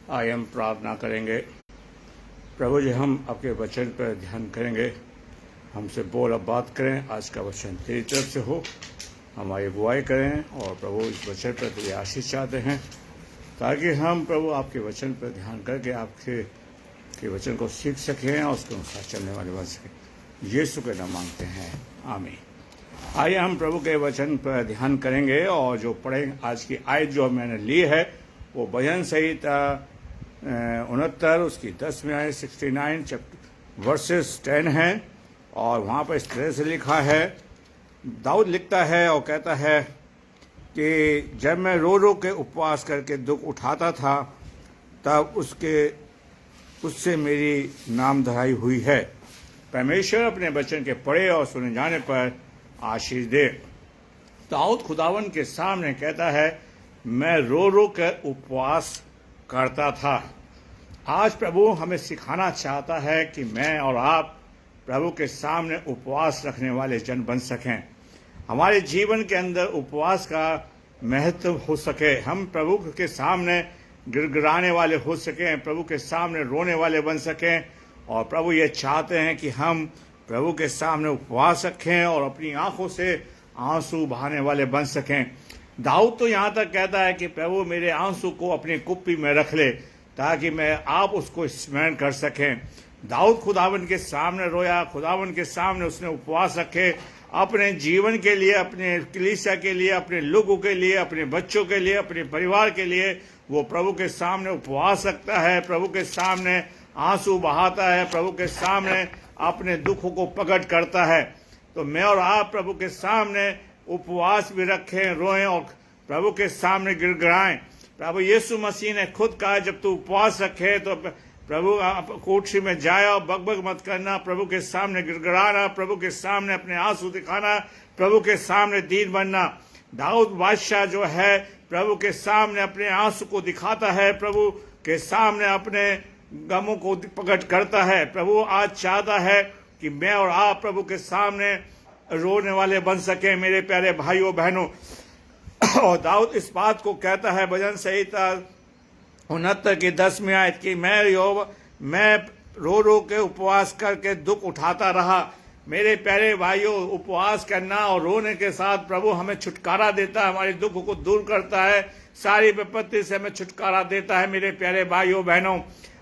आइए हम प्रार्थना करेंगे। प्रभु जी, हम आपके वचन पर ध्यान करेंगे। हमसे बोल, अब बात करें। आज का वचन तेरी तरफ से हो, हमारी अगुवाई करें। और प्रभु, इस वचन पर तेरी आशीष चाहते हैं ताकि हम प्रभु आपके वचन पर ध्यान करके आपके के वचन को सीख सकें और उसके अनुसार चलने वाले बन सकें। यीशु के नाम मांगते हैं, आमीन। आइए हम प्रभु के वचन पर ध्यान करेंगे और जो पढ़ें, आज की आयत जो मैंने ली है वो भजन संहिता 69 उसकी 10 में आयत 69 चैप्टर वर्सेस 10 है। और वहाँ पर इस तरह से लिखा है, दाऊद लिखता है और कहता है कि जब मैं रो रो के उपवास करके दुख उठाता था तब उससे मेरी नाम धराई हुई है। परमेश्वर अपने वचन के पढ़े और सुने जाने पर आशीष दे। दाऊद खुदावन के सामने कहता है, मैं रो रो कर उपवास करता था। आज प्रभु हमें सिखाना चाहता है कि मैं और आप प्रभु के सामने उपवास रखने वाले जन बन सकें। हमारे जीवन के अंदर उपवास का महत्व हो सके, हम प्रभु के सामने गिड़गिड़ाने वाले हो सकें, प्रभु के सामने रोने वाले बन सकें। और प्रभु ये चाहते हैं कि हम प्रभु के सामने उपवास रखें और अपनी आंखों से आंसू बहाने वाले बन सकें। दाऊद तो यहाँ तक कहता है कि प्रभु मेरे आंसू को अपनी कुप्पी में रख ले ताकि मैं आप उसको स्मरण कर सकें। दाऊद खुदावन के सामने रोया, खुदावन के सामने उसने उपवास रखे अपने जीवन के लिए, अपने कलीसिया के लिए, अपने लोगों के लिए, अपने बच्चों के लिए, अपने परिवार के लिए। वो प्रभु के सामने उपवास रखता है, प्रभु के सामने आंसू बहाता है, प्रभु के सामने अपने दुखों को प्रकट करता है। तो मैं और आप प्रभु के सामने उपवास भी रखें, रोएं और प्रभु के सामने गिड़गिड़ाएं। प्रभु यीशु मसीह ने खुद कहा, जब तू उपवास रखे तो प्रभु कोठरी में जाए और बकबक मत करना, प्रभु के सामने गिड़गिड़ाना, प्रभु के सामने अपने आंसू दिखाना, प्रभु के सामने दीन बनना। दाऊद बादशाह जो है प्रभु के सामने अपने आंसू को दिखाता है, प्रभु के सामने अपने गमों को प्रकट करता है। प्रभु आज चाहता है कि मैं और आप प्रभु के सामने रोने वाले बन सके, मेरे प्यारे भाइयों बहनों। और दाऊद इस बात को कहता है भजन संहिता 69 की 10 में आयत की, मैं रो रो के उपवास करके दुख उठाता रहा। मेरे प्यारे भाइयों, उपवास करना और रोने के साथ प्रभु हमें छुटकारा देता है, हमारे दुख को दूर करता है, सारी विपत्ति से हमें छुटकारा देता है। मेरे प्यारे भाइयों बहनों,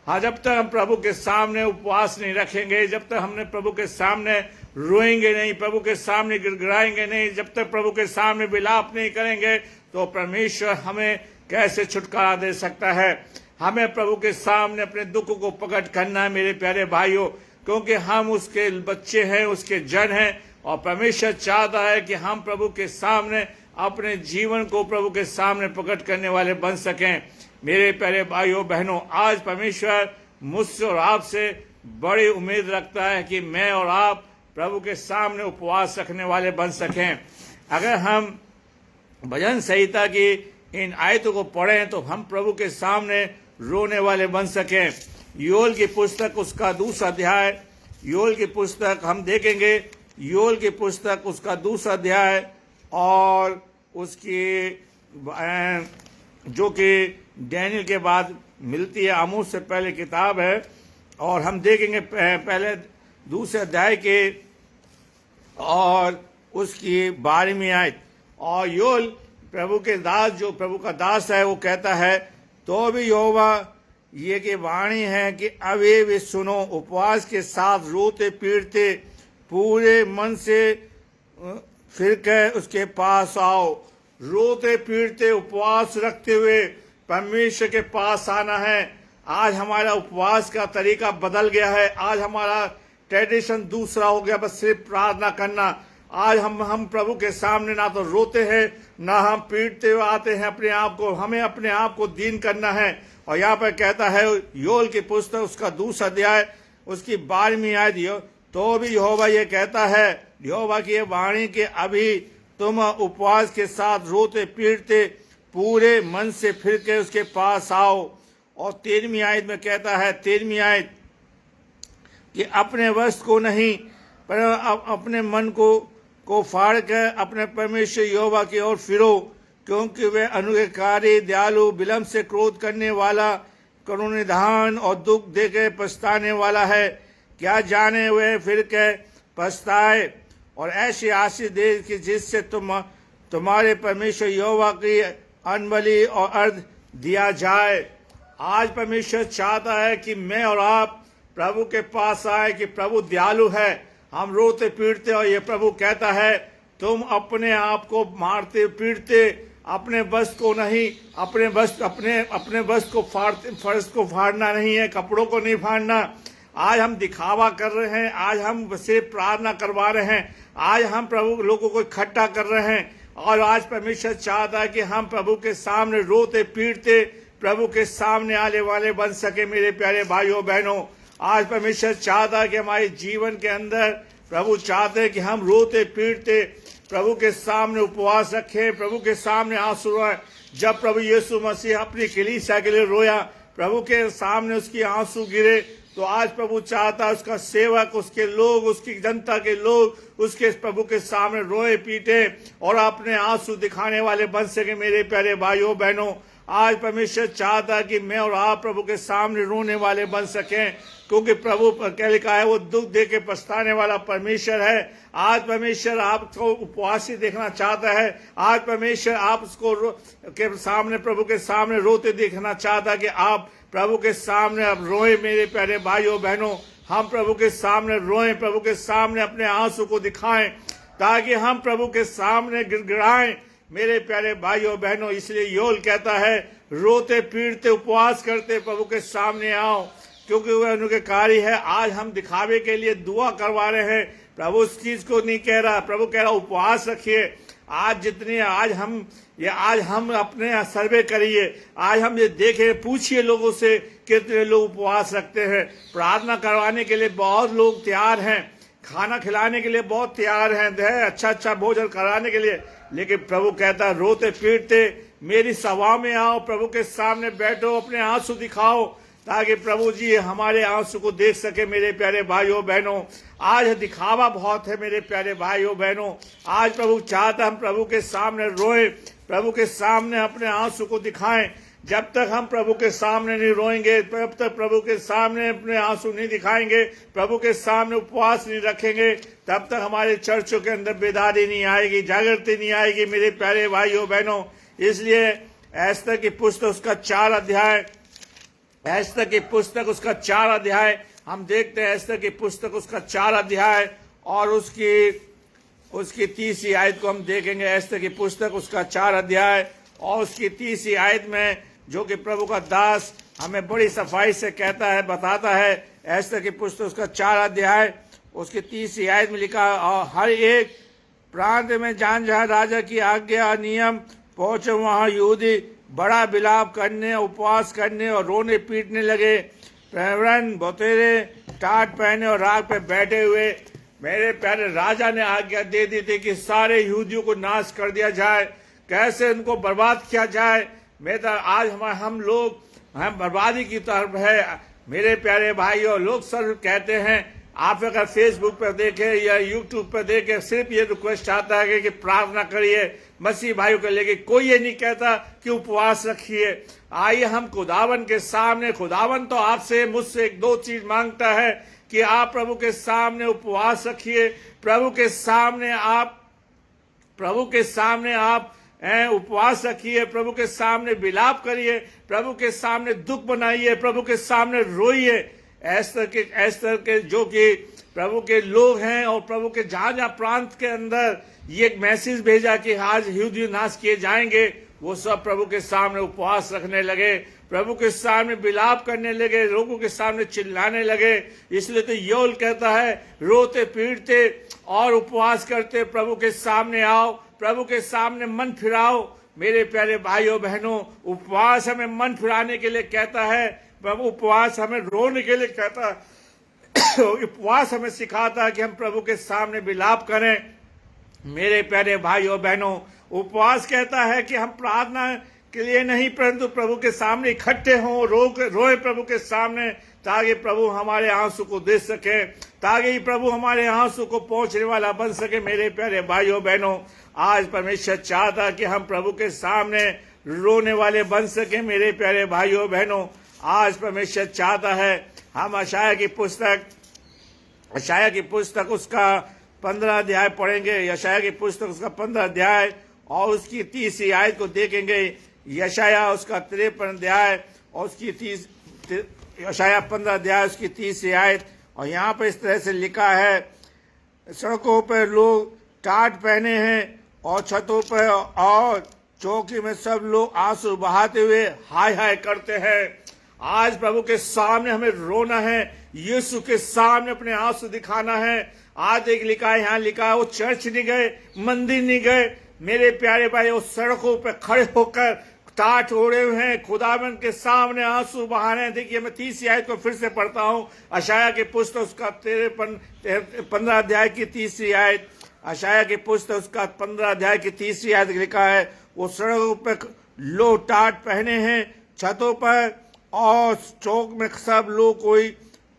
हाँ, जब तक हम प्रभु के सामने उपवास नहीं रखेंगे, जब तक हमने प्रभु के सामने रोएंगे नहीं, प्रभु के सामने गिड़गिड़ाएंगे नहीं, जब तक प्रभु के सामने विलाप नहीं करेंगे, तो परमेश्वर हमें कैसे छुटकारा दे सकता है। हमें प्रभु के सामने अपने दुख को प्रकट करना है मेरे प्यारे भाइयों, क्योंकि हम उसके बच्चे हैं, उसके जन हैं। और परमेश्वर चाहता है कि हम प्रभु के सामने अपने जीवन को प्रभु के सामने प्रकट करने वाले बन सकें। मेरे प्यारे भाइयों बहनों, आज परमेश्वर मुझसे और आपसे बड़ी उम्मीद रखता है कि मैं और आप प्रभु के सामने उपवास रखने वाले बन सकें। अगर हम भजन संहिता की इन आयतों को पढ़ें तो हम प्रभु के सामने रोने वाले बन सकें। योएल की पुस्तक उसका 2 अध्याय, योएल की पुस्तक हम देखेंगे, योएल की पुस्तक उसका 2 अध्याय और उसकी जो कि डैनियल के बाद मिलती है, आमोस से पहले किताब है। और हम देखेंगे पहले 2 अध्याय के और उसकी 12वीं आयत। और योएल प्रभु के दास, जो प्रभु का दास है, वो कहता है, तो भी यहोवा ये की वाणी है कि अवे वे सुनो, उपवास के साथ रोते पीड़ते पूरे मन से फिर कर उसके पास आओ। रोते पीड़ते उपवास रखते हुए परमेश्वर के पास आना है। आज हमारा उपवास का तरीका बदल गया है। आज हमारा ट्रेडिशन दूसरा हो गया, बस सिर्फ प्रार्थना करना। आज हम प्रभु के सामने ना तो रोते हैं, ना हम पीटते हुए आते हैं अपने आप को। हमें अपने आप को दीन करना है। और यहाँ पर कहता है योएल की पुस्तक उसका 2 अध्याय उसकी 12वीं आयत, तो भी यहोवा ये कहता है, यहोवा की ये वाणी के अभी तुम उपवास के साथ रोते पीटते पूरे मन से फिर के उसके पास आओ। और 13वीं आयत में कहता है, 13वीं आयत, कि अपने वस्त्र को नहीं पर अपने मन को फाड़ कर अपने परमेश्वर यहोवा की ओर फिरो, क्योंकि वे अनुग्रहकारी दयालु विलम्ब से क्रोध करने वाला करुण निधान और दुख देके पछताने वाला है। क्या जाने वे फिर के पछताए और ऐसी आशीष दे कि जिससे तुम्हारे परमेश्वर यहोवा की अनबली और अर्ध दिया जाए। आज परमेश्वर चाहता है कि मैं और आप प्रभु के पास आए, कि प्रभु दयालु है। हम रोते पीटते और ये प्रभु कहता है तुम अपने आप को मारते पीटते, अपने वस्त्र को नहीं, अपने वस्त्र को फाड़ते, फर्श को फाड़ना नहीं है, कपड़ों को नहीं फाड़ना। आज हम दिखावा कर रहे हैं, आज हम सिर्फ प्रार्थना करवा रहे हैं, आज हम प्रभु लोगों को इकट्ठा कर रहे हैं। और आज परमेश्वर चाहता है कि हम प्रभु के सामने रोते पीटते प्रभु के सामने आने वाले बन सके। मेरे प्यारे भाइयों बहनों, आज परमेश्वर चाहता है कि हमारे जीवन के अंदर प्रभु चाहते हैं कि हम रोते पीटते प्रभु के सामने उपवास रखें, प्रभु के सामने आंसू रोए। जब प्रभु यीशु मसीह अपनी कलीसिया के लिए रोया, प्रभु के सामने उसकी आंसू गिरे, तो आज प्रभु चाहता है उसका सेवक, उसके लोग, उसकी जनता के लोग उसके प्रभु के सामने रोए पीटे और अपने आंसू दिखाने वाले बन सके। मेरे प्यारे भाइयों बहनों, आज परमेश्वर चाहता है कि मैं और आप प्रभु के सामने रोने वाले बन सकें, क्योंकि प्रभु क्या लिखा है, वो दुख दे के पछताने वाला परमेश्वर है। आज परमेश्वर आपको उपवासी देखना चाहता है। आज परमेश्वर आप उसको के सामने, प्रभु के सामने रोते देखना चाहता है कि आप प्रभु के सामने अब रोए। मेरे प्यारे भाइयों बहनों, हम प्रभु के सामने रोएं, प्रभु के सामने अपने आंसू को दिखाएं, ताकि हम प्रभु के सामने गिड़गिड़ाएं। मेरे प्यारे भाइयों बहनों, इसलिए योल कहता है रोते पीटते उपवास करते प्रभु के सामने आओ, क्योंकि वह उनके कार्य है। आज हम दिखावे के लिए दुआ करवा रहे हैं, प्रभु उस चीज को नहीं कह रहा। प्रभु कह रहा उपवास रखिए। आज हम अपने सर्वे करिए, आज हम ये देखें, पूछिए लोगों से कितने लोग उपवास रखते हैं। प्रार्थना करवाने के लिए बहुत लोग तैयार हैं, खाना खिलाने के लिए बहुत तैयार हैं, अच्छा भोजन कराने के लिए, लेकिन प्रभु कहता है रोते पीटते मेरी सभा में आओ, प्रभु के सामने बैठो, अपने आंसू दिखाओ, ताकि प्रभु जी हमारे आंसू को देख सके। मेरे प्यारे भाइयों बहनों, आज दिखावा बहुत है। मेरे प्यारे भाइयों बहनों, आज प्रभु चाहता हम प्रभु के सामने रोए, प्रभु के सामने अपने आंसू को दिखाएं। जब तक हम प्रभु के सामने नहीं रोएंगे, तब तक प्रभु के सामने अपने आंसू नहीं दिखाएंगे, प्रभु के सामने उपवास नहीं रखेंगे, तब तक हमारे चर्चों के अंदर बेदारी नहीं आएगी, जागृति नहीं आएगी। मेरे प्यारे भाइयों बहनों, इसलिए एस्तर की पुस्तक उसका 4 अध्याय, एस्तर की पुस्तक उसका 4 अध्याय हम देखते हैं। एस्तर की पुस्तक उसका 4 अध्याय और उसकी 30वीं आयत को हम देखेंगे। एस्तर की पुस्तक उसका 4 अध्याय और उसकी 30वीं आयत में, जो कि प्रभु का दास हमें बड़ी सफाई से कहता है, बताता है। एस्तर की पुस्तक उसका 4 अध्याय उसकी 30वीं आयत में लिखा, और हर एक प्रांत में जहाँ राजा की आज्ञा नियम पहुंचे, वहाँ यहूदी बड़ा विलाप करने, उपवास करने और रोने पीटने लगे। प्रवरण बतेरे टाट पहने और राग पे बैठे हुए। मेरे प्यारे राजा ने आज्ञा दे दी थी कि सारे यहूदियों को नाश कर दिया जाए, कैसे उनको बर्बाद किया जाए। आज हम बर्बादी की तरफ है। मेरे प्यारे भाइयों, लोग सर कहते हैं, आप अगर फेसबुक पर देखें या यूट्यूब पर देखें, सिर्फ ये रिक्वेस्ट आता है कि प्रार्थना करिए मसीह भाइयों को लेके, कोई ये नहीं कहता कि उपवास रखिए। आइए हम खुदावन के सामने, खुदावन तो आपसे मुझसे 1-2 चीज मांगता है कि आप प्रभु के सामने उपवास रखिए, प्रभु के सामने आप उपवास रखिए, प्रभु के सामने विलाप करिए, प्रभु के सामने दुख बनाइए, प्रभु के सामने रोइए। एस्तर के जो कि प्रभु के लोग हैं और प्रभु के जहाँ प्रांत के अंदर ये एक मैसेज भेजा कि आज यहूदी नाश किए जाएंगे, वो सब प्रभु के सामने उपवास रखने लगे, प्रभु के सामने विलाप करने लगे, लोगों के सामने चिल्लाने लगे। इसलिए तो योल कहता है रोते पीटते और उपवास करते प्रभु के सामने आओ, प्रभु के सामने मन फिराओ। मेरे प्यारे भाइयों बहनों, उपवास हमें मन फिराने के लिए कहता है, प्रभु उपवास हमें रोने के लिए कहता है, उपवास हमें सिखाता है कि हम प्रभु के सामने विलाप करें। मेरे प्यारे भाइयों बहनों, उपवास कहता है कि हम प्रार्थना के लिए नहीं, परंतु प्रभु के सामने इकट्ठे हों, रोए प्रभु के सामने, ताकि प्रभु हमारे आंसू को दे सके, ताकि प्रभु हमारे आंसू को पहुंचने वाला बन सके। मेरे प्यारे भाइयों बहनों, आज परमेश्वर चाहता कि हम प्रभु के सामने रोने वाले बन सके। मेरे प्यारे भाइयों बहनों, आज परमेश्वर चाहता है हम यशायाह की पुस्तक उसका 15 अध्याय पढ़ेंगे। यशायाह की पुस्तक उसका 15 अध्याय और उसकी 30वीं आयत को देखेंगे। यशायाह उसका 53 अध्याय और उसकी 30, यशायाह 15 अध्याय उसकी 30वीं आयत। और यहाँ पर इस तरह से लिखा है, सड़कों पर लोग टाट पहने हैं और छतों पर और चौकी में सब लोग आंसू बहाते हुए हाय हाय करते हैं। आज प्रभु के सामने हमें रोना है, यीशु के सामने अपने आंसू दिखाना है। आज एक लिखा है, यहाँ लिखा है, वो चर्च नहीं गए, मंदिर नहीं गए, मेरे प्यारे भाई वो सड़कों पर खड़े होकर टाट ओढ़े हुए हैं, खुदावन के सामने आंसू बहा रहे हैं। देखिए मैं 30वीं आयत को फिर से पढ़ता हूँ। यशायाह की पुस्तक उसका 15 अध्याय की 30वीं आयत। यशायाह की पुस्तक उसका 15 अध्याय की 30वीं आयत लिखा है, वो सड़कों पर लोग टाट पहने हैं, छतों पर और चौक में सब लोग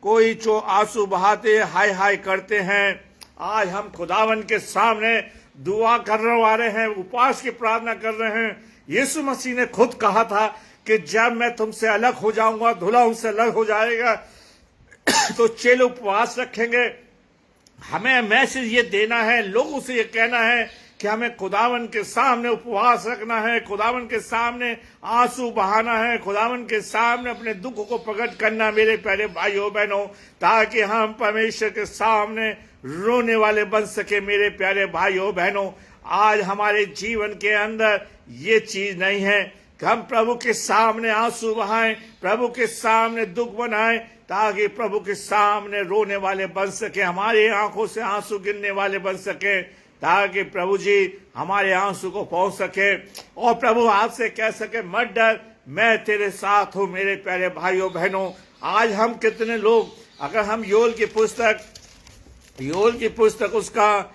कोई आंसू बहाते हाय हाय करते हैं। आज हम खुदावन के सामने दुआ करने वाले हैं, उपवास की प्रार्थना कर रहे हैं। यीशु मसीह ने खुद कहा था कि जब मैं तुमसे अलग हो जाऊंगा, धुला उनसे अलग हो जाएगा, तो चेले उपवास रखेंगे। हमें मैसेज ये देना है, लोगों से ये कहना है कि हमें खुदावन के सामने उपवास रखना है, खुदावन के सामने आंसू बहाना है, खुदावन के सामने अपने दुख को प्रकट करना मेरे प्यारे भाइयों बहनों, ताकि हम परमेश्वर के सामने रोने वाले बन सके। मेरे प्यारे भाइयों बहनों, आज हमारे जीवन के अंदर ये चीज नहीं है कि हम प्रभु के सामने आंसू बहाएं, प्रभु के सामने दुख बनाएं, ताकि प्रभु के सामने रोने वाले बन सके, हमारी आंखों से आंसू गिरने वाले बन सके, ताकि प्रभु जी हमारे आंसू को पहुंच सके और प्रभु आपसे कह सके, मत डर, मैं तेरे साथ हूं। मेरे प्यारे भाइयों बहनों, आज हम कितने लोग, अगर हम योएल की पुस्तक उसका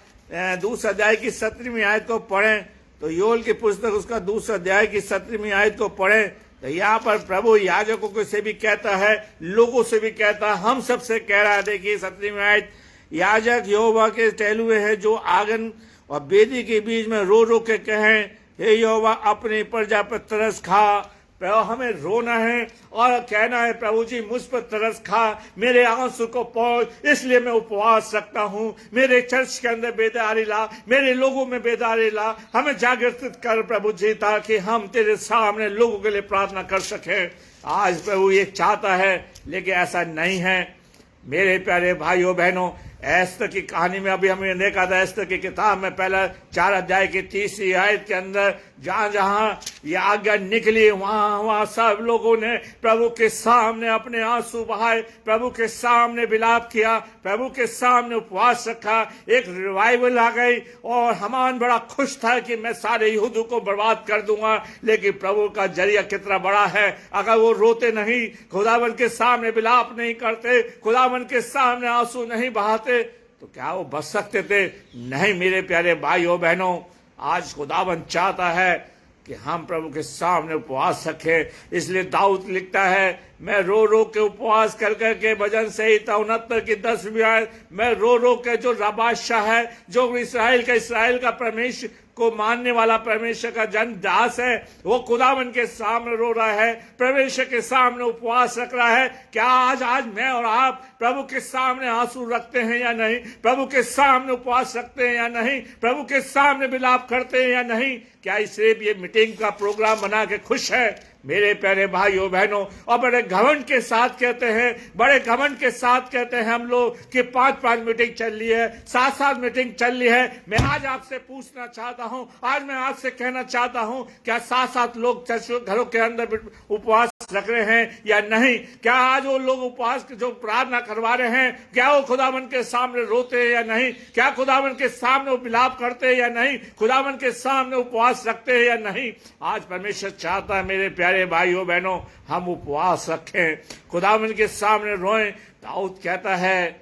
2 अध्याय की 17वीं आयत को पढ़ें, तो योएल की पुस्तक उसका 2 अध्याय की 17वीं आयत को पढ़ें, तो यहाँ पर प्रभु याजकों से भी कहता है, लोगों से भी कहता है, हम सबसे कह रहा है। देखिए 17वीं आयत, याजक यहोवा के टहलुए हैं जो आंगन और वेदी के बीच में रो रो के कहें, हे यहोवा अपनी प्रजा पर तरस खा। प्रभु हमें रोना है और कहना है, प्रभु जी मुझ पर तरस खा, मेरे आंसू को पहुंच, इसलिए मैं उपवास रखता हूं। मेरे चर्च के अंदर बेदारी ला, मेरे लोगों में बेदारी ला, हमें जागृत कर प्रभु जी, ताकि हम तेरे सामने लोगों के लिए प्रार्थना कर सकें। आज प्रभु ये चाहता है, लेकिन ऐसा नहीं है। मेरे प्यारे भाइयों बहनों, एस्तर की कहानी में अभी हमने देखा था, एस्तर की किताब में पहला 4 अध्याय की 30वीं आयत के अंदर जहां जहां ये आज्ञा निकली, वहां सब लोगों ने प्रभु के सामने अपने आंसू बहाए, प्रभु के सामने विलाप किया, प्रभु के सामने उपवास रखा। एक रिवाइवल आ गई और हामान बड़ा खुश था कि मैं सारे यहूदियों को बर्बाद कर दूंगा। लेकिन प्रभु का जरिया कितना बड़ा है, अगर वो रोते नहीं, खुदावन के सामने विलाप नहीं करते, खुदावन के सामने आंसू नहीं बहाते, तो क्या वो बच सकते थे? नहीं। मेरे प्यारे भाइयों बहनों, आज खुदावन चाहता है कि हम प्रभु के सामने उपवास रखें। इसलिए दाऊद लिखता है, मैं रो रो के उपवास कर करके, भजन संहिता 69 की 10वीं आयत, मैं रो रो के, जो बादशाह है, जो इसराइल का परमेश्वर को मानने वाला, परमेश्वर का जन दास है, वो खुदावन के सामने रो रहा है, परमेश्वर के सामने उपवास रख रहा है। क्या आज मैं और आप प्रभु के सामने आंसू रखते हैं या नहीं? प्रभु के सामने उपवास रखते हैं या नहीं? प्रभु के सामने विलाप करते हैं या नहीं? क्या सिर्फ ये मीटिंग का प्रोग्राम बना के खुश है? मेरे प्यारे भाइयों बहनों, और बड़े घमंड के साथ कहते हैं, बड़े घमंड के साथ कहते हैं हम लोग कि 5-5 मीटिंग चल रही है, 7-7 मीटिंग चल रही है। मैं आज आपसे पूछना चाहता हूं, आज मैं आपसे कहना चाहता हूं, क्या 7-7 लोग घरों के अंदर उपवास रख रहे हैं या नहीं? क्या आज वो लोग उपवास जो प्रार्थना करवा रहे हैं, क्या वो खुदावन के सामने रोते हैं या नहीं? क्या खुदावन के सामने वो विलाप करते हैं या नहीं? खुदावन के सामने उपवास रखते हैं या नहीं? आज परमेश्वर चाहता है मेरे प्यारे भाइयों बहनों, हम उपवास रखें, खुदावन के सामने रोएं। दाऊद कहता है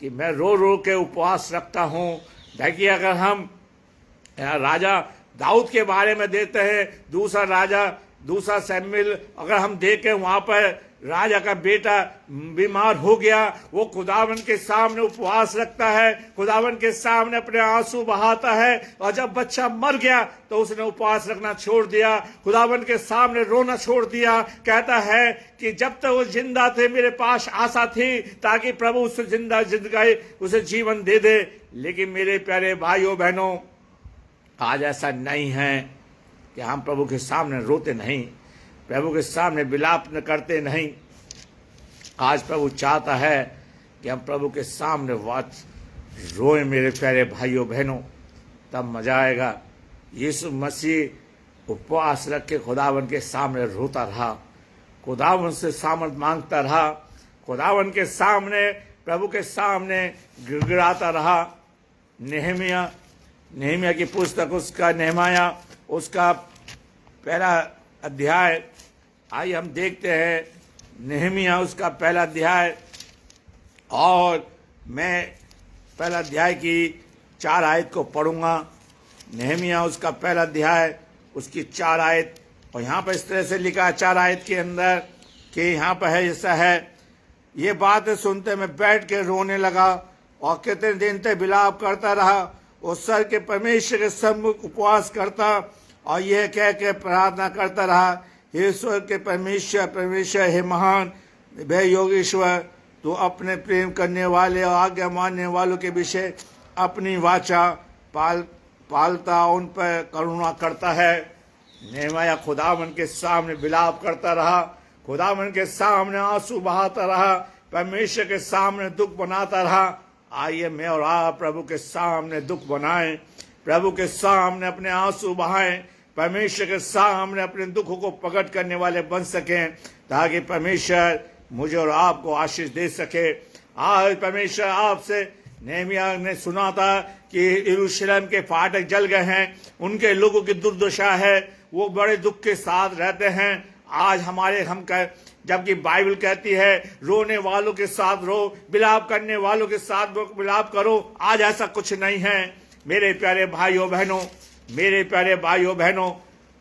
कि मैं रो रो के उपवास रखता हूं। देखिए, अगर हम राजा दाऊद के बारे में देते हैं, दूसरा शमूएल अगर हम देखें, वहां पर राजा का बेटा बीमार हो गया, वो खुदावन के सामने उपवास रखता है, खुदावन के सामने अपने आंसू बहाता है, और जब बच्चा मर गया तो उसने उपवास रखना छोड़ दिया, खुदावन के सामने रोना छोड़ दिया। कहता है कि जब तक वो जिंदा थे मेरे पास आशा थी ताकि प्रभु उसे जिंदगी उसे जीवन दे दे। लेकिन मेरे प्यारे भाइयों बहनों, आज ऐसा नहीं है कि हम प्रभु के सामने रोते नहीं, प्रभु के सामने विलाप न करते नहीं। आज प्रभु चाहता है कि हम प्रभु के सामने रोए मेरे प्यारे भाइयों बहनों, तब मजा आएगा। यीशु मसीह उपवास रख के खुदावन के सामने रोता रहा, खुदावन से सामर्थ मांगता रहा, खुदावन के सामने प्रभु के सामने गिड़गिड़ाता रहा। नेहमिया की पुस्तक उसका नेहमाया उसका पहला अध्याय, आइए हम देखते हैं नेहमिया उसका पहला अध्याय, और मैं पहला अध्याय की 4 आयत को पढ़ूंगा। नेहमिया उसका पहला अध्याय उसकी 4 आयत, और यहाँ पर इस तरह से लिखा 4 आयत के अंदर कि यहाँ पर है ऐसा है, ये बातें सुनते मैं बैठ के रोने लगा और कितने दिन तक विलाप करता रहा, उस सर के परमेश्वर के सम्मुख उपवास करता और यह कह के प्रार्थना करता रहा, हे ईश्वर के परमेश्वर हे महान भय योगेश्वर, तू अपने प्रेम करने वाले और आज्ञा मानने वालों के विषय अपनी वाचा पालता उन पर करुणा करता है। नेहमिया खुदावन के सामने विलाप करता रहा, खुदावन के सामने आंसू बहाता रहा, परमेश्वर के सामने दुख बनाता रहा। आइए मैं और आप प्रभु के सामने दुख बनाएं, प्रभु के सामने अपने आंसू बहाएं, परमेश्वर के सामने अपने दुखों को प्रकट करने वाले बन सकें, ताकि परमेश्वर मुझे और आपको आशीष दे सके। आज परमेश्वर आपसे, नेहमिया ने सुना था कि यरूशलेम के फाटक जल गए हैं, उनके लोगों की दुर्दशा है, वो बड़े दुख के साथ रहते हैं। आज जबकि बाइबल कहती है रोने वालों के साथ रो, विलाप करने वालों के साथ विलाप करो, आज ऐसा कुछ नहीं है मेरे प्यारे भाइयों बहनों। मेरे प्यारे भाइयों बहनों,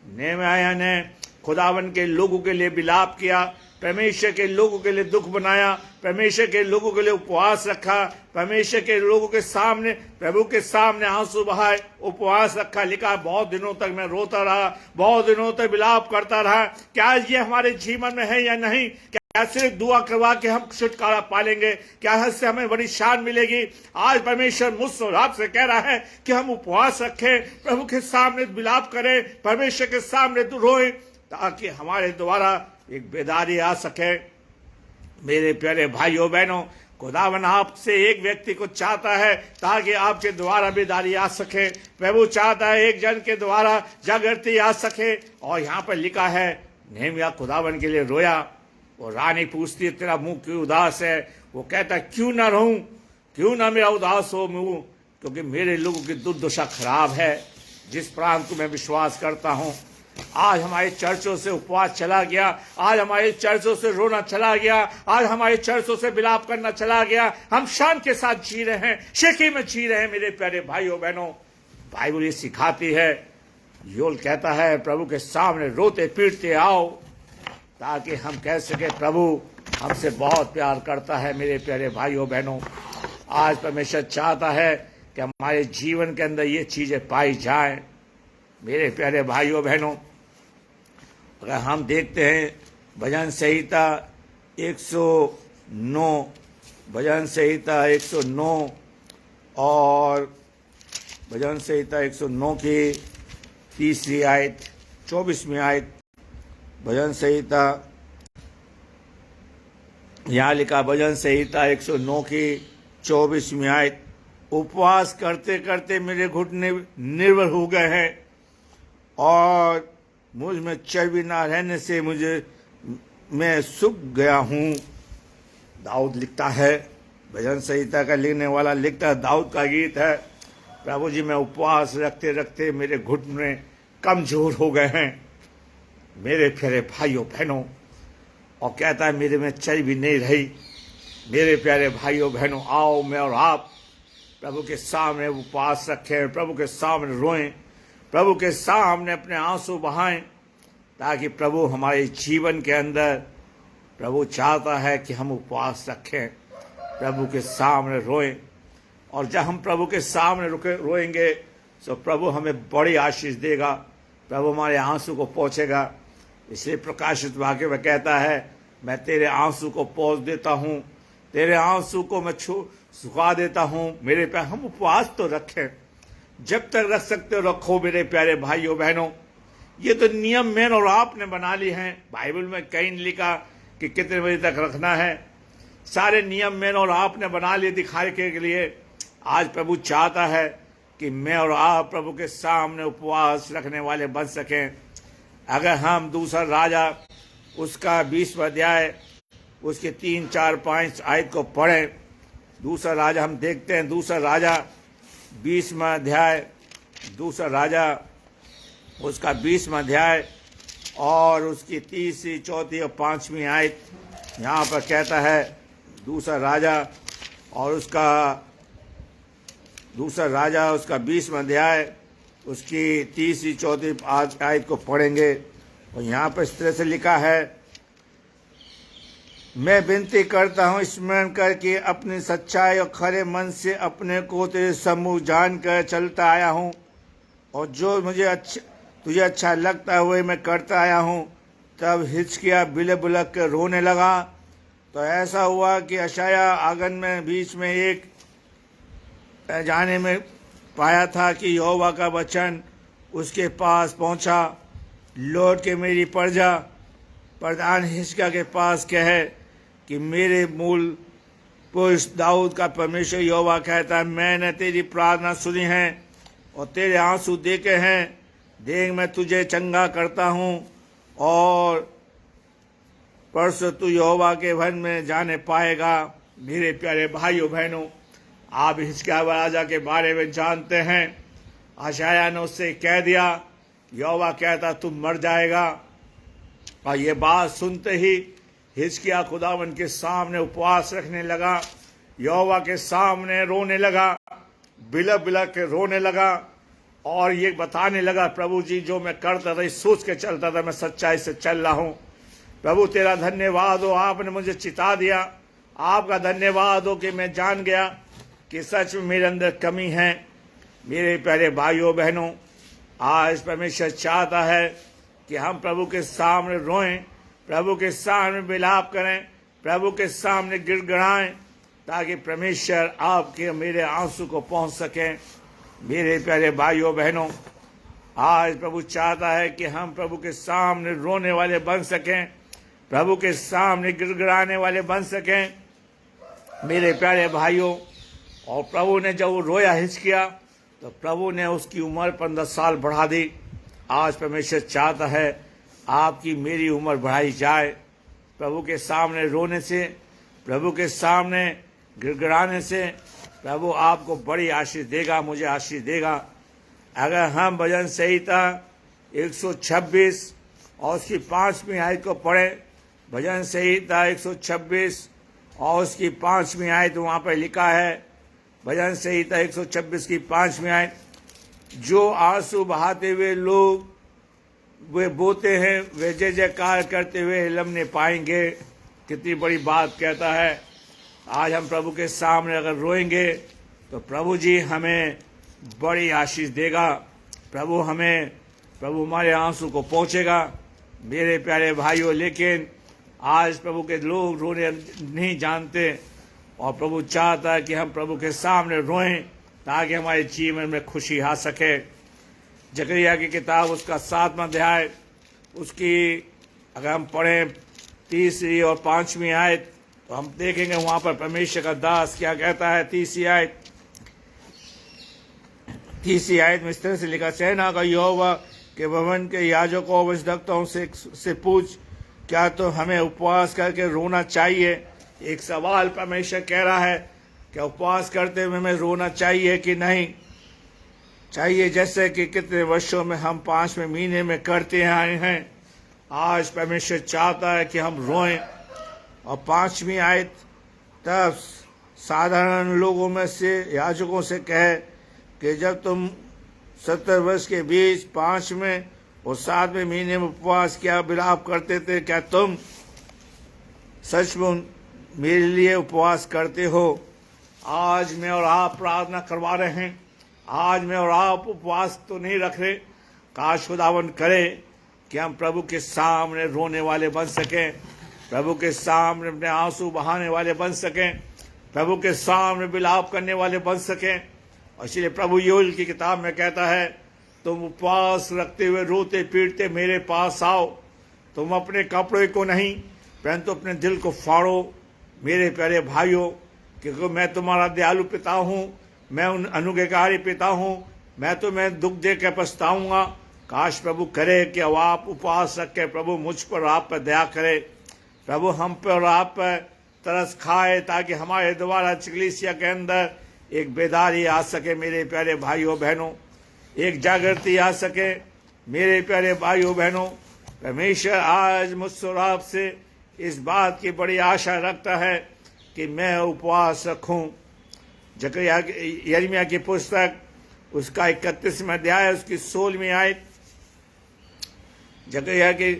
नेहमिया ने खुदावन के लोगों के लिए विलाप किया, परमेश्वर के लोगों के लिए दुख बनाया, परमेश्वर के लोगों के लिए उपवास रखा, परमेश्वर के लोगों के सामने प्रभु के सामने आंसू बहाए, उपवास रखा। लिखा बहुत दिनों तक मैं रोता रहा, बहुत दिनों तक विलाप करता रहा। क्या ये हमारे जीवन में है या नहीं? क्या सिर्फ दुआ करवा के हम छुटकारा पालेंगे? क्या इससे हमें बड़ी शान मिलेगी? आज परमेश्वर मुझसे और आपसे कह रहा है कि हम उपवास रखें, प्रभु के सामने विलाप करें, परमेश्वर के सामने रोएं, ताकि हमारे द्वारा एक बेदारी आ सके। मेरे प्यारे भाइयों बहनों, खुदावन आपसे एक व्यक्ति को चाहता है ताकि आपके द्वारा बेदारी आ सके। प्रभु चाहता है एक जन के द्वारा जागृति आ सके। और यहाँ पर लिखा है नेहमिया खुदावन के लिए रोया। और रानी पूछती है तेरा मुंह क्यों उदास है? वो कहता है क्यों ना रहूं, क्यों ना मेरा उदास हो मुंह, क्योंकि मेरे लोगों की दुर्दशा खराब है, जिस प्रांत को मैं विश्वास करता हूं। आज हमारे चर्चों से उपवास चला गया, आज हमारे चर्चों से रोना चला गया, आज हमारे चर्चों से विलाप करना चला गया। हम शान के साथ जी रहे हैं, शेखी में जी रहे हैं। मेरे प्यारे भाइयों बहनों, बाइबल ये सिखाती है, योल कहता है प्रभु के सामने रोते पीटते आओ, ताकि हम कह सके प्रभु हमसे बहुत प्यार करता है। मेरे प्यारे भाइयों बहनों, आज परमेश्वर चाहता है कि हमारे जीवन के अंदर ये चीजें पाई जाएं। मेरे प्यारे भाइयों बहनों, अगर हम देखते हैं भजन संहिता 109, भजन संहिता 109 और भजन संहिता 109 की 3री आयत 24वीं आयत, भजन संहिता यहाँ लिखा, भजन संहिता 109 की 24वीं आयत, उपवास करते करते मेरे घुटने निर्बल हो गए हैं और मुझ में चर्बी ना रहने से मैं सूख गया हूँ। दाऊद लिखता है, भजन संहिता का लिखने वाला लिखता है, दाऊद का गीत है, प्रभु जी मैं उपवास रखते रखते मेरे घुटने कमजोर हो गए हैं। मेरे प्यारे भाइयों बहनों, और कहता है मेरे में चर्बी नहीं रही। मेरे प्यारे भाइयों बहनों, आओ मैं और आप प्रभु के सामने उपवास रखें, प्रभु के सामने रोएं, प्रभु के सामने अपने आंसू बहाएं, ताकि प्रभु हमारे जीवन के अंदर प्रभु चाहता है कि हम उपवास रखें, प्रभु के सामने रोएं। और जब हम प्रभु के सामने रोएंगे तो प्रभु हमें बड़ी आशीष देगा, प्रभु हमारे आंसू को पोंछेगा। इसलिए प्रकाशित वाक्य में कहता है, मैं तेरे आंसू को पोंछ देता हूँ, तेरे आंसू को मैं सुखा देता हूँ। मेरे प्यारे, हम उपवास तो रखें, जब तक रख सकते हो रखो मेरे प्यारे भाइयों बहनों। ये तो नियम मैंने और आपने बना ली हैं। बाइबल में कहीं नहीं लिखा कि कितने बजे तक रखना है। सारे नियम मैंने और आपने बना लिए दिखाने के लिए। आज प्रभु चाहता है कि मैं और आप प्रभु के सामने उपवास रखने वाले बन सकें। अगर हम दूसरा राजा उसका 20वां अध्याय उसके 3, 4, 5 आयत को पढ़ें, दूसरा राजा हम देखते हैं, दूसरा राजा 20वां अध्याय, दूसरा राजा उसका 20वां अध्याय और उसकी 3री, 4थी और 5वीं आयत यहाँ पर कहता है। दूसरा राजा उसका 20वां अध्याय उसकी 3री, 4थी आयत को पढ़ेंगे और यहाँ पर इस तरह से लिखा है, मैं विनती करता हूँ स्मरण कर कि अपनी सच्चाई और खरे मन से अपने को तेरे सम्मुख जानकर चलता आया हूँ और जो तुझे अच्छा लगता हुए मैं करता आया हूँ। तब हिचकिया बिलक बिलक कर रोने लगा। तो ऐसा हुआ कि यशायाह आंगन में बीच में एक जाने में पाया था कि यहोवा का वचन उसके पास पहुंचा, लौट के मेरी प्रजा प्रधान हिचकिया के पास कहे कि मेरे मूल पुरुष दाऊद का परमेश्वर यहोवा कहता है, मैंने तेरी प्रार्थना सुनी है और तेरे आंसू देखे हैं। देख, मैं तुझे चंगा करता हूँ और परसों तू यहोवा के भवन में जाने पाएगा। मेरे प्यारे भाइयों बहनों, आप हिजकिय्याह राजा के बारे में जानते हैं। यशायाह ने उससे कह दिया, यहोवा कहता तुम मर जाएगा। और ये बात सुनते ही हिजकिय्याह खुदावन के सामने उपवास रखने लगा, यहोवा के सामने रोने लगा, बिलक बिलक के रोने लगा और ये बताने लगा, प्रभु जी जो मैं करता था सोच के चलता था, मैं सच्चाई से चल रहा हूँ। प्रभु तेरा धन्यवाद हो, आपने मुझे चिता दिया। आपका धन्यवाद हो कि मैं जान गया कि सच में मेरे अंदर कमी है। मेरे प्यारे भाइयों बहनों, आज परमेश्वर चाहता है कि हम प्रभु के सामने रोएं, प्रभु के सामने विलाप करें, प्रभु के सामने गिड़गिड़ाएं, ताकि परमेश्वर आपके मेरे आंसू को पहुंच सकें। मेरे प्यारे भाइयों बहनों, आज प्रभु चाहता है कि हम प्रभु के सामने रोने वाले बन सकें, प्रभु के सामने गिड़गिड़ाने वाले बन सकें। मेरे प्यारे भाइयों, और प्रभु ने जब वो रोया हिचकिया तो प्रभु ने उसकी उम्र 15 साल बढ़ा दी। आज परमेश्वर चाहता है आपकी मेरी उम्र बढ़ाई जाए। प्रभु के सामने रोने से, प्रभु के सामने गिड़गिड़ाने से प्रभु आपको बड़ी आशीष देगा, मुझे आशीष देगा। अगर हम भजन संहिता 126 और उसकी 5वीं आयत को पढ़ें, भजन संहिता 126 और उसकी 5वीं आयत वहाँ पर लिखा है, भजन संहिता 126 की 5वीं आयत, जो आंसू बहाते हुए लोग वे बोते हैं वे जय जयकार करते हुए लम्हे पाएंगे। कितनी बड़ी बात कहता है। आज हम प्रभु के सामने अगर रोएंगे तो प्रभु जी हमें बड़ी आशीष देगा। प्रभु हमारे आंसू को पहुँचेगा। मेरे प्यारे भाइयों, लेकिन आज प्रभु के लोग रोने नहीं जानते और प्रभु चाहता है कि हम प्रभु के सामने रोएं ताकि हमारे जीवन में खुशी आ सके। जकरिया की किताब उसका 7वां अध्याय उसकी अगर हम पढ़ें 3री और 5वीं आयत तो हम देखेंगे वहाँ पर परमेश्वर का दास क्या कहता है। 3री आयत में इस तरह से लिखा, सेना का यहोवा के भवन के याजकों और वंशधक्ताओं से पूछ, क्या तो हमें उपवास करके रोना चाहिए? एक सवाल परमेश्वर कह रहा है, क्या उपवास करते हुए हमें रोना चाहिए कि नहीं चाहिए? जैसे कि कितने वर्षों में हम 5वें महीने में करते आए हैं। आज परमेश्वर चाहता है कि हम रोएं। और 5वीं आयत, तब साधारण लोगों में से याजकों से कहे कि जब तुम 70 वर्ष के बीच 5वें और 7वें महीने में उपवास क्या विलाप करते थे, क्या तुम सचमुच मेरे लिए उपवास करते हो। आज मैं और आप प्रार्थना करवा रहे हैं, आज मैं और आप उपवास तो नहीं रख रहे। काश खुदावन करे कि हम प्रभु के सामने रोने वाले बन सकें, प्रभु के सामने अपने आंसू बहाने वाले बन सकें, प्रभु के सामने विलाप करने वाले बन सकें। और इसलिए प्रभु योएल की किताब में कहता है, तुम उपवास रखते हुए रोते पीटते मेरे पास आओ, तुम अपने कपड़े को नहीं परंतु अपने दिल को फाड़ो मेरे प्यारे भाइयों, क्योंकि मैं तुम्हारा दयालु पिता हूँ, मैं उन अनुग्रहकारी पिता हूँ, मैं तुम्हें दुख दे के पछताऊंगा। काश प्रभु करे कि अब आप उपवास रख के प्रभु मुझ पर आप पर दया करे, प्रभु हम पर और आप पर तरस खाए, ताकि हमारे द्वारा कलीसिया के अंदर एक बेदारी आ सके मेरे प्यारे भाइयों बहनों, एक जागृति आ सके मेरे प्यारे भाइयों बहनों। परमेश्वर आज मुझसे और आपसे इस बात की बड़ी आशा रखता है कि मैं उपवास रखूं। यिर्मयाह की पुस्तक उसका 31वां अध्याय उसकी 16वीं आयत, जकरिया की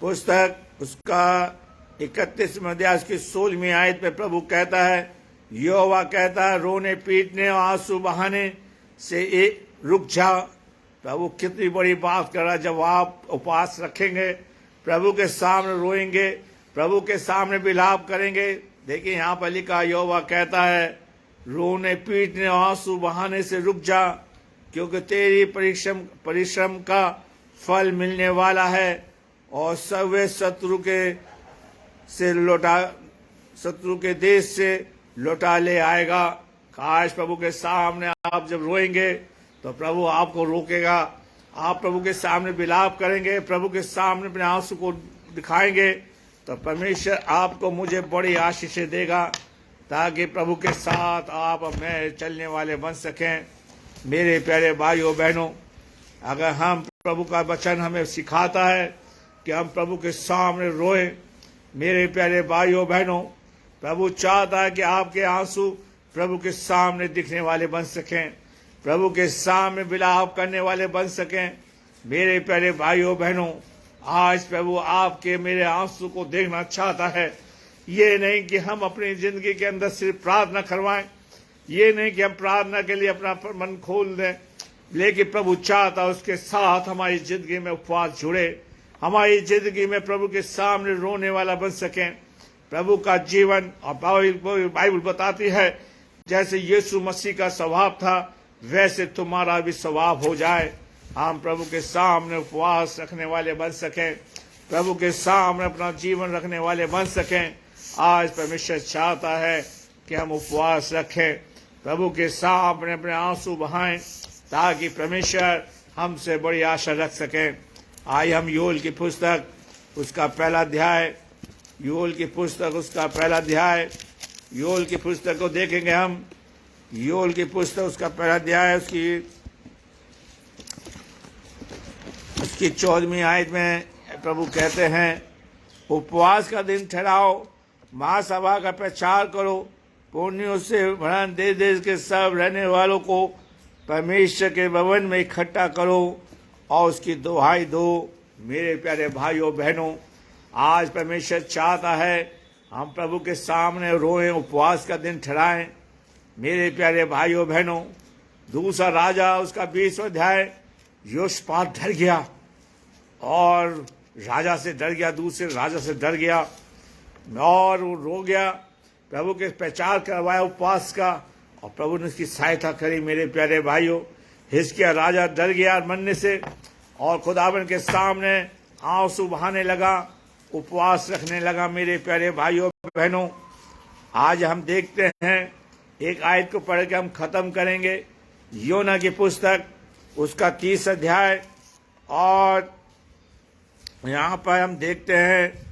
पुस्तक उसका 31वां अध्याय उसकी 16वीं आयत में प्रभु कहता है, यहोवा कहता है, रोने पीटने और आंसू बहाने से रुक जा। प्रभु कितनी बड़ी बात कर रहा है। जब आप उपवास रखेंगे, प्रभु के सामने रोएंगे, प्रभु के सामने विलाप करेंगे। देखिए यहाँ पर लिखा, यहोवा कहता है, रोने पीटने और आंसू बहाने से रुक जा, क्योंकि तेरी परिश्रम का फल मिलने वाला है और सर्वे शत्रु के देश से लौटा ले आएगा। काश प्रभु के सामने आप जब रोएंगे तो प्रभु आपको रोकेगा, आप प्रभु के सामने विलाप करेंगे, प्रभु के सामने अपने आंसू को दिखाएंगे, तो परमेश्वर आपको मुझे बड़ी आशीष देगा, ताकि प्रभु के साथ आप और मैं चलने वाले बन सकें। मेरे प्यारे भाइयों बहनों, अगर हम प्रभु का वचन हमें सिखाता है कि हम प्रभु के सामने रोएं, मेरे प्यारे भाइयों बहनों, प्रभु चाहता है कि आपके आंसू प्रभु के सामने दिखने वाले बन सकें, प्रभु के सामने विलाप करने वाले बन सकें। मेरे प्यारे भाइयों बहनों, आज प्रभु आपके मेरे आंसू को देखना चाहता है। ये नहीं कि हम अपनी जिंदगी के अंदर सिर्फ प्रार्थना करवाएं, ये नहीं कि हम प्रार्थना के लिए अपना मन खोल दें, लेकिन प्रभु चाहता है उसके साथ हमारी जिंदगी में उपवास जुड़े, हमारी जिंदगी में प्रभु के सामने रोने वाला बन सकें। प्रभु का जीवन, और बाइबल बताती है, जैसे यीशु मसीह का स्वभाव था वैसे तुम्हारा भी स्वभाव हो जाए। हम प्रभु के सामने उपवास रखने वाले बन सकें, प्रभु के सामने अपना जीवन रखने वाले बन सकें। आज परमेश्वर चाहता है कि हम उपवास रखें, प्रभु के सामने अपने आंसू बहाएं, ताकि परमेश्वर हमसे बड़ी आशा रख सकें। आइए हम योएल की पुस्तक उसका पहला अध्याय, योएल की पुस्तक उसका पहला अध्याय, योएल की पुस्तक को देखेंगे हम। योएल की पुस्तक उसका पहला अध्याय उसकी 14वीं आयत में प्रभु कहते हैं, उपवास का दिन ठहराओ, महासभा का प्रचार करो, पुण्यों से भरण देश देश के सब रहने वालों को परमेश्वर के भवन में इकट्ठा करो और उसकी दुहाई दो। मेरे प्यारे भाइयों बहनों, आज परमेश्वर चाहता है हम प्रभु के सामने रोएं, उपवास का दिन ठहराएं। मेरे प्यारे भाइयों बहनों, दूसरा राजा उसका 20वां अध्याय, योशापात डर गया और राजा से डर गया, दूसरे राजा से डर गया और वो रो गया। प्रभु के प्रचार करवाया उपवास का और प्रभु ने उसकी सहायता करी। मेरे प्यारे भाइयों, हिजकिय्याह राजा डर गया मरने से और खुदावन के सामने आंसू बहाने लगा, उपवास रखने लगा। मेरे प्यारे भाइयों बहनों, आज हम देखते हैं, एक आयत को पढ़ के हम खत्म करेंगे। योना की पुस्तक उसका 30 अध्याय, और यहाँ पर हम देखते हैं,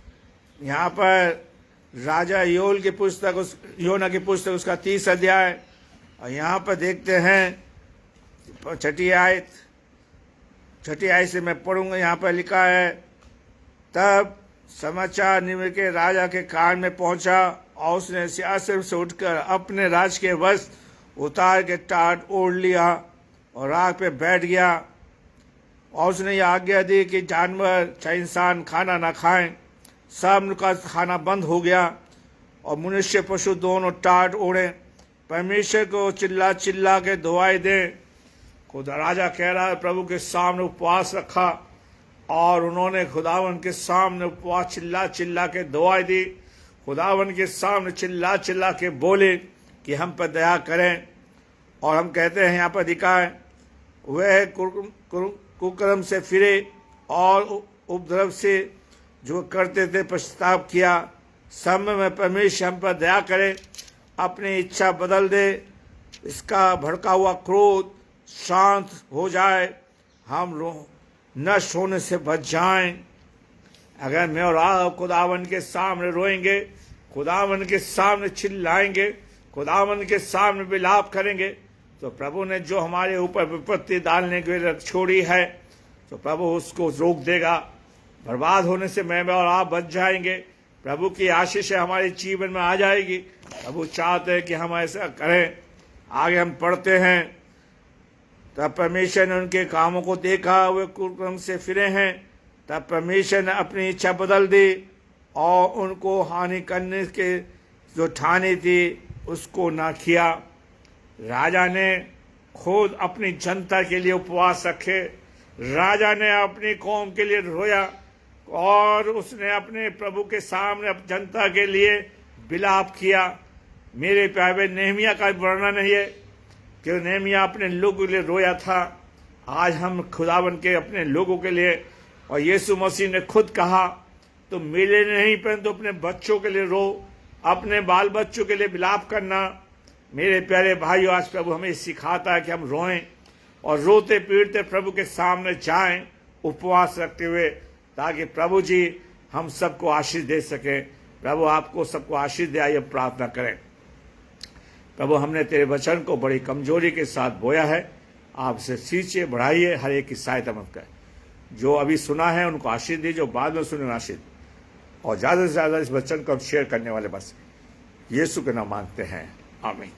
यहाँ पर राजा योएल की पुस्तक योना की पुस्तक उसका 30 अध्याय, और यहाँ पर देखते हैं छठी आयत से मैं पढ़ूंगा। यहाँ पर लिखा है, तब समाचार निम्न के राजा के कान में पहुंचा और उसने सिंहासन से उठकर अपने राज के वस्त्र उतार के टाट ओढ़ लिया और राग पे बैठ गया। और उसने यह आज्ञा दी कि जानवर चाहे इंसान खाना ना खाएं, सब का खाना बंद हो गया और मनुष्य पशु दोनों टाट ओढ़े परमेश्वर को चिल्ला चिल्ला के दुआई दे। खुदा राजा कह रहा है प्रभु के सामने उपवास रखा और उन्होंने खुदावन के सामने उपवास चिल्ला चिल्ला के दुआई दी। खुदावन के सामने चिल्ला चिल्ला के बोले कि हम पर दया करें। और हम कहते हैं यहाँ पर लिखा है वह कुकर्म से फिरे और उपद्रव से जो करते थे पश्चाताप किया। समय में परमेश्वर हम पर दया करे, अपनी इच्छा बदल दे, इसका भड़का हुआ क्रोध शांत हो जाए, हम नष्ट होने से बच जाएं। अगर मैं और आप खुदावन के सामने रोएंगे, खुदावन के सामने चिल्लाएंगे, खुदावन के सामने विलाप करेंगे, तो प्रभु ने जो हमारे ऊपर विपत्ति डालने के लिए छोड़ी है तो प्रभु उसको रोक देगा। बर्बाद होने से मैं और आप बच जाएंगे। प्रभु की आशीष हमारे जीवन में आ जाएगी। प्रभु चाहते हैं कि हम ऐसा करें। आगे हम पढ़ते हैं, तब परमेश्वर ने उनके कामों को देखा, वे कुकर्म से फिरे हैं। तब परमेश्वर ने अपनी इच्छा बदल दी और उनको हानि करने के जो ठानी थी उसको ना किया। राजा ने खुद अपनी जनता के लिए उपवास रखे, राजा ने अपनी कौम के लिए रोया और उसने अपने प्रभु के सामने जनता के लिए विलाप किया। मेरे प्यारे नेहमिया का वर्णन है कि नेहमिया अपने लोगों के लिए रोया था। आज हम खुदावन के अपने लोगों के लिए, और यीशु मसीह ने खुद कहा तो मेरे नहीं परंतु अपने बच्चों के लिए रो, अपने बाल बच्चों के लिए विलाप करना। मेरे प्यारे भाइयों, आज प्रभु हमें सिखाता है कि हम रोएं और रोते पीटते प्रभु के सामने जाएं उपवास रखते हुए, ताकि प्रभु जी हम सबको आशीष दे सकें। प्रभु आपको सबको आशीष दे, आइए प्रार्थना करें। प्रभु हमने तेरे वचन को बड़ी कमजोरी के साथ बोया है, आपसे सींचे बढ़ाइए, हर एक की सहायता मत करें। जो अभी सुना है उनको आशीष दीजिए, जो बाद में सुने आशीष, और ज़्यादा से ज़्यादा इस वचन को हम शेयर करने वाले बस यीशु के नाम मांगते हैं, आमीन।